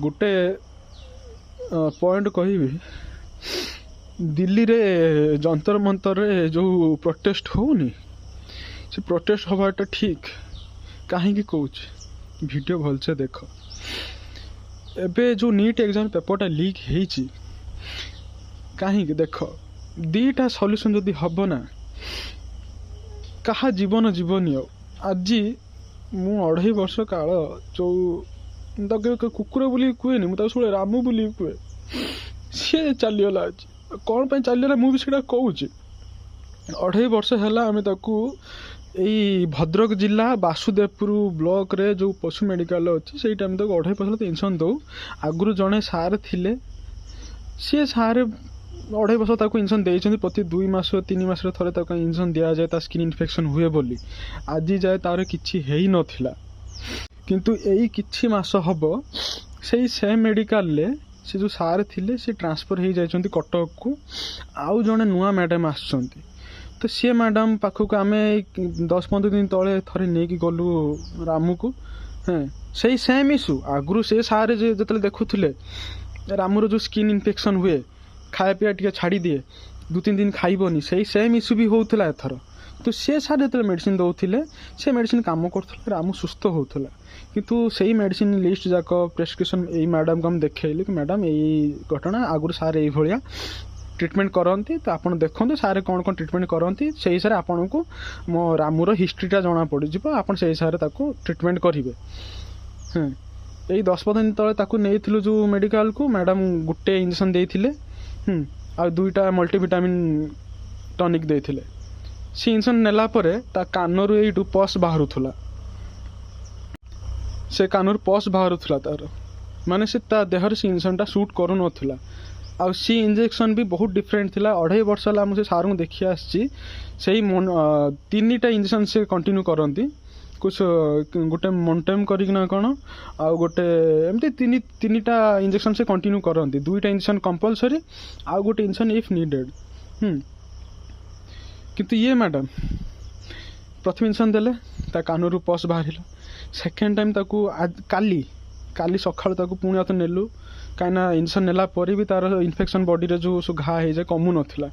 गोटे पॉइंट कहबी दिल्ली रे जंतर मंतर रे जो प्रोटेस्ट होनी से प्रोटेस्ट हवाटा ठीक कहीं कौच वीडियो भलसे देख एबे जो नीट एग्जाम पेपरटा लीक होती कहीं देख दीटा सॉल्यूशन जदि हम ना कहा जीवन जीवनी आज मु 2.5 वर्ष काल जो कुकुर बोली कहे मुझे सब रामू बोली कहे सी चलीगला आज कौन पर चलीगला मुझे कहूँ 2.5 वर्ष है आम यही भद्रक जिला बासुदेवपुर ब्लॉक रे जो पशु मेडिकल अच्छी से टाइम तक 2.5% पेंशन दो आगु जड़े सार थिले सी सार 2.5 वर्ष तक इंजेक्शन देते प्रति 2 मास 3 मास थे इंजेक्शन दि जाए स्किन इन्फेक्शन हुए बोली आज जाए तार किसी है नथिला किंतु यही किछि मास हम से सेम मेडिकल ले से जो सार थिले से ट्रांसफर हो जाइछन्ति कटक को आउ जड़े नुआ मैडम आसुँच तो सी मैडम पाखक आम 10-15 दिन तले थे नहीं गलु रामू को हाँ से सेम इश्यू आगु से सारे जो देखुले रामूर जो स्किन इन्फेक्शन हुए खाया पीया टे छाड़ी दिए 2-3 दिन खाइबनी से सेम इश्यू भी होता एथर तो सी सार जो मेडिसिन दौले से मेडिसिन काम कर रामू सुस्थ होता किंतु से मेडिसिन लिस्ट जाक प्रेस्क्रिप्शन यही मैडम को हम देखली कि मैडम यही घटना आगुरी सार ये ट्रिटमेंट करती तो आप देखते सारे कौन कौन ट्रिटमेंट करती से हिसाब से आपन को मो रामूर हिस्ट्रीटा जना पड़ आप से हिसाब से ट्रिटमेंट करेंगे हाँ यही 10-15 दिन तले नहीं जो मेडिकल को मैडम गोटे इंजेक्शन देते आ 2टा मल्टीविटामिन टनिक देते सी इंजेक्शन नेला कानरू यू पस बाहर से कानूर पस बाहर तार माने से देहर से इंजेक्शन सूट करू नाला आ सी इंजेक्शन भी बहुत डिफरेंट थिला 2.5 वर्ष है मुझे सार को देखी आसी 3टा इंजेक्शन से कंटिन्यू करती कुछ गोटे मोन्टेम करना कौन आ गोटे एमती 3टा इंजेक्शन से कंटिन्यू करती 2टा इंजेक्शन कंपलसरी आ गोटे इंजेक्शन इफ नीडेड किंतु ये मैडम प्रथम इंजेक्शन देले कानूर पस बाहर सेकेंड टाइम काली काली सका पुणी तो नेलु कहीं इंजेक्शन नेला पर भी तार इन्फेक्शन बॉडी रे जो घा हो जाए कमु नाला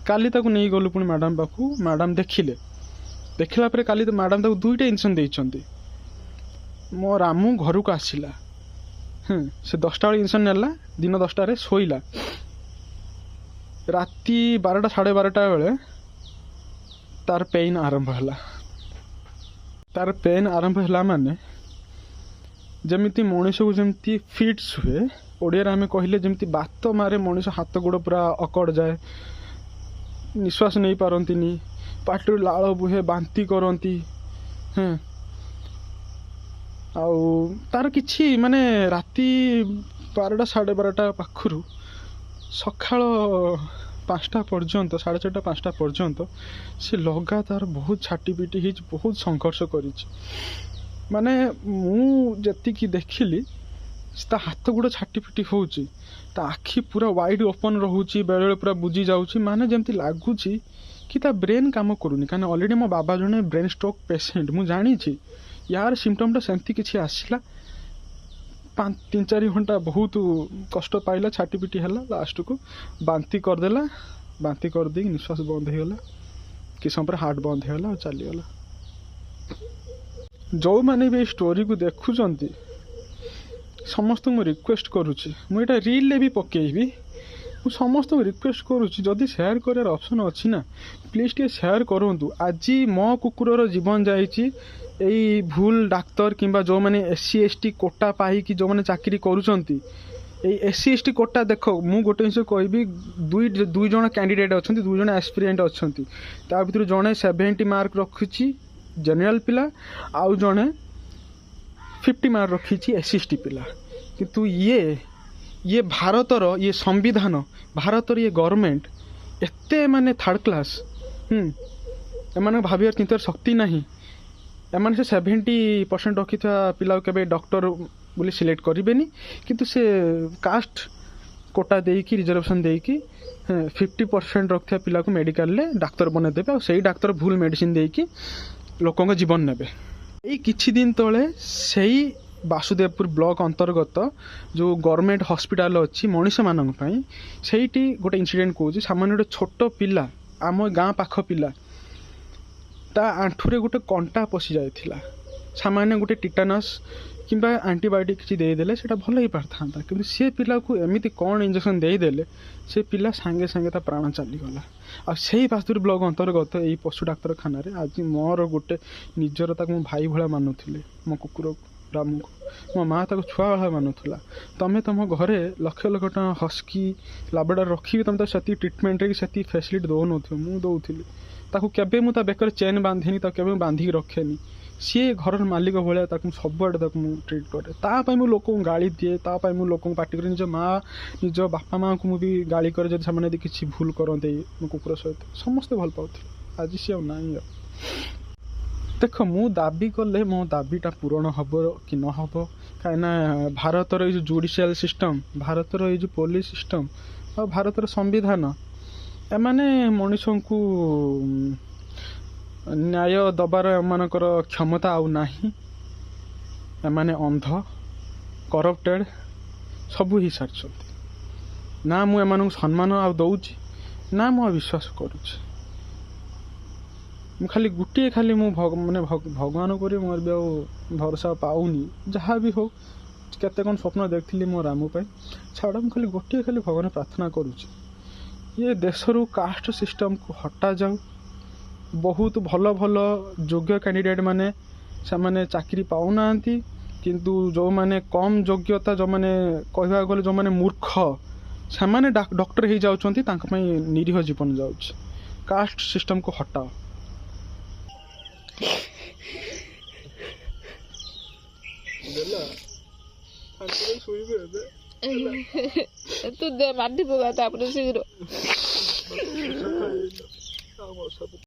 काली नहीं गलु पुणी मैडम पाखु मैडम देखिले देखला पर काली तो मैडम 2टा इंजेक्शन देइछन्ति मो रामू घर को आसला से 10टा बेले इंजेक्शन नेला दिन 10टा रे शोइला राति 12टा 12:30 बेले तार पेन आरंभ है तार पेन आरंभ है माने जमीती मनीष को जमी फिट्स हुए ओडिया आम कहले जमी बात मारे मनीष हाथ गोड़ पूरा अकड़ जाए निश्वास नहीं पारती पाटिर लाल बुहे बांती करती हाँ आउ तार किछि माने राति 12टा 12:30 पाखु सकाळ 5टा पर्यंत 4:30 5टा पर्यंत से लगातार बहुत छाटीपिटी ही बहुत संघर्ष कर माने मुझे देखिली ता हाथ गोड़ छाटीपिटी होची ता आखि पूरा वाइड ओपन रोचे बेले बेले पूरा बुझी जाऊँगी माने जमती लगुच कि ता ब्रेन काम करूनी कहीं ऑलरेडी मो बाबा जने ब्रेन स्ट्रोक पेसेंट मु जानी यार सिम्पटमटा सेमती किसी आसला 3-4 घंटा बहुत कष्ट पाइला छाटीपिटी है लास्ट को बांती करदेला बांती करदे निश्वास बंद होगला कि समय हार्ट बंद होगला और चलीगला जो मैंने भी स्टोरी को देखुंट समस्त को रिक्वेस्ट करुच्ची मुझे रील भी पकेबी समस्त को रिक्वेस्ट करुच्ची जदि शेयर करार ऑप्शन अच्छी ना प्लीज टे शेयर करूँ आज मो कुकुर जीवन जाइए यही भूल डाक्तर किंबा जो मैंने SC ST कोटा पाई जो मैंने चाकरी करुँच SC ST कोटा देख मु गोटे जिन कहबी दुई जन कैंडिडेट अच्छा 2 जन एस्पिरेंट अच्छा ता भर जड़े 70 मार्क रखी जनरल पिला आउ जड़े 50 मार्क रखी SC ST पिला किंतु ये भारतर ये संविधान भारतर ये गवर्नमेंट एते माने थर्ड क्लास एम भाव चिंतार शक्ति नहीं एम से 70% रखी पिला के डॉक्टर बोली सिलेक्ट करेंगे किंतु से कास्ट कोटा देकी रिजर्वेशन देकी 50% रखा पिला को मेडिकल ले डाक्तर बनईदेवे और सही डाक्तर भूल मेडिसिन देकी लोकों जीवन नेबे। यही किछि दिन तले सही ବାସୁଦେବପୁର ବ୍ଲକ ଅନ୍ତର୍ଗତ ଯେଉଁ ଗଭର୍ଣ୍ଣମେଣ୍ଟ ହସ୍ପିଟାଲ ଅଛି ମଣିଷମାନଙ୍କ ପାଇଁ, ସେଇଠି ଗୋଟେ ଇନସିଡେଣ୍ଟ କହୁଛି। ସାମାନ୍ୟ ଗୋଟେ ଛୋଟ ପିଲା, ଆମ ଗାଁ ପାଖ ପିଲା, ତା ଆଣ୍ଠୁରେ ଗୋଟେ କଣ୍ଟା ପଶି ଯାଇଥିଲା। ସାମାନ୍ୟ ଗୋଟେ ଟିଟାନସ୍ କିମ୍ବା ଆଣ୍ଟିବାୟୋଟିକ୍ କିଛି ଦେଇଦେଲେ ସେଇଟା ଭଲ ହେଇପାରିଥାନ୍ତା, କିନ୍ତୁ ସେ ପିଲାକୁ ଏମିତି କ'ଣ ଇଞ୍ଜେକ୍ସନ୍ ଦେଇଦେଲେ ସେ ପିଲା ସାଙ୍ଗେ ସାଙ୍ଗେ ତା ପ୍ରାଣ ଚାଲିଗଲା। ଆଉ ସେଇ ବାସୁଦେବପୁର ବ୍ଲକ ଅନ୍ତର୍ଗତ ଏଇ ପଶୁ ଡାକ୍ତରଖାନାରେ ଆଜି ମୋର ଗୋଟେ ନିଜର, ତାକୁ ମୁଁ ଭାଇ ଭଳିଆ ମାନୁଥିଲି, ମୋ କୁକୁରକୁ ରାମୁକୁ। ମୋ ମାଆ ତାକୁ ଛୁଆ ଭଳିଆ ମାନୁଥିଲା। ତମେ ତମ ଘରେ ଲକ୍ଷ ଲକ୍ଷ ଟଙ୍କା ହସ୍କି ଲାବ୍ରାଡୋର ରଖିବି, ତମେ ତାକୁ ସେତିକି ଟ୍ରିଟମେଣ୍ଟରେ କି ସେତିକି ଫ୍ୟାସିଲିଟି ଦେଉନଥିବ। ମୁଁ ଦେଉଥିଲି ତାକୁ। କେବେ ମୁଁ ତା ବେକରେ ଚେନ୍ ବାନ୍ଧିନି, ତାକୁ କେବେ ବାନ୍ଧିକି ରଖେନି। ସିଏ ଘରର ମାଲିକ ଭଳିଆ ତାକୁ ସବୁଆଡ଼େ ତାକୁ ମୁଁ ଟ୍ରିଟ୍ କରେ। ତା ପାଇଁ ମୁଁ ଲୋକଙ୍କୁ ଗାଳି ଦିଏ, ତା ପାଇଁ ମୁଁ ଲୋକଙ୍କୁ ପାଟି କରେ। ନିଜ ମାଆ, ନିଜ ବାପା ମାଆଙ୍କୁ ମୁଁ ବି ଗାଳି କରେ ଯଦି ସେମାନେ ଯଦି କିଛି ଭୁଲ କରନ୍ତି ମୋ କୁକୁର ସହିତ। ସମସ୍ତେ ଭଲ ପାଉଥିଲେ, ଆଜି ସିଏ ଆଉ ନାହିଁ। ଆଉ ଦେଖ, ମୁଁ ଦାବି କଲେ ମୋ ଦାବିଟା ପୂରଣ ହେବ କି ନ ହେବ, କାହିଁକିନା ଭାରତର ଏଇ ଯେଉଁ ଜୁଡ଼ିସିଆଲ ସିଷ୍ଟମ୍, ଭାରତର ଏଇ ଯେଉଁ ପୋଲିସ ସିଷ୍ଟମ୍ ଆଉ ଭାରତର ସମ୍ବିଧାନ, ଏମାନେ ମଣିଷଙ୍କୁ ନ୍ୟାୟ ଦେବାର ଏମାନଙ୍କର କ୍ଷମତା ଆଉ ନାହିଁ। ଏମାନେ ଅନ୍ଧ, କରପ୍ଟେଡ଼ ସବୁ ହେଇସାରିଛନ୍ତି। ନା ମୁଁ ଏମାନଙ୍କୁ ସମ୍ମାନ ଆଉ ଦେଉଛି, ନା ମୁଁ ଆଉ ବିଶ୍ୱାସ କରୁଛି। ମୁଁ ଖାଲି ଗୋଟିଏ, ଖାଲି ମୁଁ ଭଗବାନ କରି ମୋର ବି ଆଉ ଭରସା ପାଉନି। ଯାହା ବି ହଉ, କେତେ କ'ଣ ସ୍ୱପ୍ନ ଦେଖିଥିଲି ମୋ ରାମୁ ପାଇଁ, ଛାଡ଼। ମୁଁ ଖାଲି ଗୋଟିଏ ଭଗବାନ ପ୍ରାର୍ଥନା କରୁଛି, ଏ ଦେଶରୁ କାଷ୍ଟ ସିଷ୍ଟମ୍କୁ ହଟାଯାଉ। ବହୁତ ଭଲ ଭଲ ଯୋଗ୍ୟ କ୍ୟାଣ୍ଡିଡେଟ୍ ମାନେ, ସେମାନେ ଚାକିରି ପାଉନାହାନ୍ତି, କିନ୍ତୁ ଯେଉଁମାନେ କମ୍ ଯୋଗ୍ୟତା, ଯେଉଁମାନେ କହିବାକୁ ଗଲେ ଯେଉଁମାନେ ମୂର୍ଖ, ସେମାନେ ଡକ୍ଟର ହେଇଯାଉଛନ୍ତି, ତାଙ୍କ ପାଇଁ ନିରୀହ ଜୀବନ ଯାଉଛି। କାଷ୍ଟ ସିଷ୍ଟମ୍କୁ ହଟାଅ। ତୁ ଦେ ମାଟି ପକା ତାପରେ ଶୀଘ୍ର।